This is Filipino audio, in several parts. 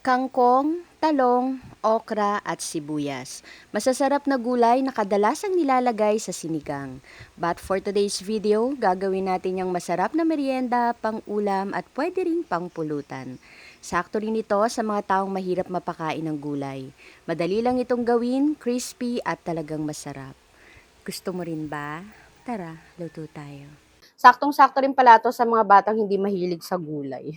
Kangkong, talong, okra at sibuyas. Masasarap na gulay na kadalasang nilalagay sa sinigang. But for today's video, gagawin natin yung masarap na merienda, pang-ulam at pwede ring pang-pulutan. Sakto rin ito sa mga taong mahirap mapakain ng gulay. Madali lang itong gawin, crispy at talagang masarap. Gusto mo rin ba? Tara, luto tayo. Saktong-sakto rin pala ito sa mga batang hindi mahilig sa gulay.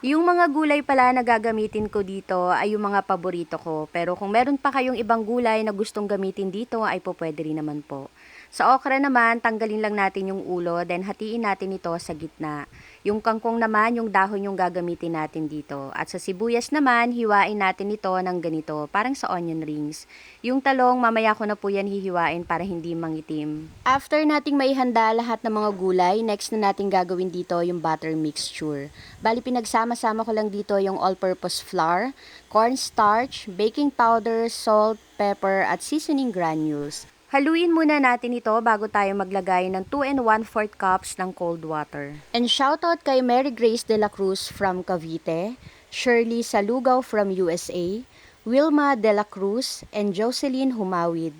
Yung mga gulay pala na gagamitin ko dito ay yung mga paborito ko. Pero kung meron pa kayong ibang gulay na gustong gamitin dito ay po pwede rin naman po. Sa okra naman, tanggalin lang natin yung ulo, then hatiin natin ito sa gitna. Yung kangkong naman, yung dahon yung gagamitin natin dito. At sa sibuyas naman, hiwain natin ito ng ganito, parang sa onion rings. Yung talong, mamaya ko na po yan hihiwain para hindi mangitim. After nating maihanda lahat ng mga gulay, next na natin gagawin dito yung butter mixture. Bali, pinagsama-sama ko lang dito yung all-purpose flour, cornstarch, baking powder, salt, pepper, at seasoning granules. Haluin muna natin ito bago tayo maglagay ng 2 1/4 cups ng cold water. And shoutout kay Mary Grace de la Cruz from Cavite, Shirley Salugao from USA, Wilma de la Cruz, and Jocelyn Humawid.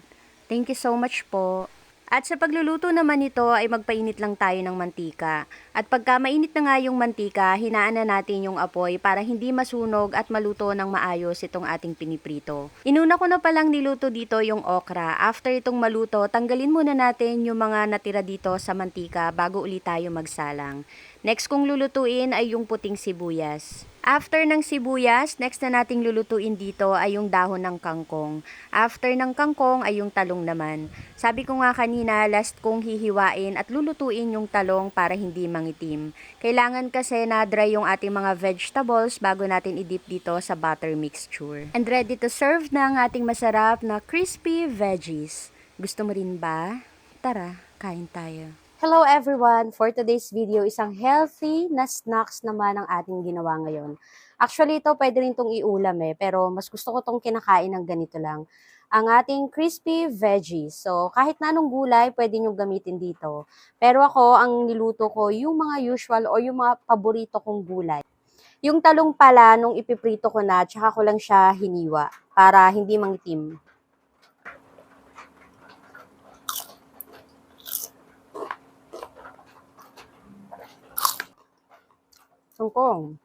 Thank you so much po. At sa pagluluto naman nito ay magpainit lang tayo ng mantika. At pagka mainit na nga yung mantika, hinaan na natin yung apoy para hindi masunog at maluto ng maayos itong ating piniprito. Inuna ko na palang niluto dito yung okra. After itong maluto, tanggalin muna natin yung mga natira dito sa mantika bago ulit tayo magsalang. Next kong lulutuin ay yung puting sibuyas. After ng sibuyas, next na nating lulutuin dito ay yung dahon ng kangkong. After ng kangkong ay yung talong naman. Sabi ko nga kanina, last kong hihiwain at lulutuin yung talong para hindi mangitim. Kailangan kasi na dry yung ating mga vegetables bago natin i-dip dito sa butter mixture. And ready to serve na ang ating masarap na crispy veggies. Gusto mo rin ba? Tara, kain tayo. Hello everyone! For today's video, isang healthy na snacks naman ang ating ginawa ngayon. Actually, ito pwede rin itong iulam pero mas gusto ko itong kinakain ng ganito lang. Ang ating crispy veggies. So, kahit na anong gulay, pwede nyo gamitin dito. Pero ako, ang niluto ko, yung mga usual o yung mga paborito kong gulay. Yung talong pala, nung ipiprito ko na, tsaka ko lang siya hiniwa para hindi mangitim. Kangkong.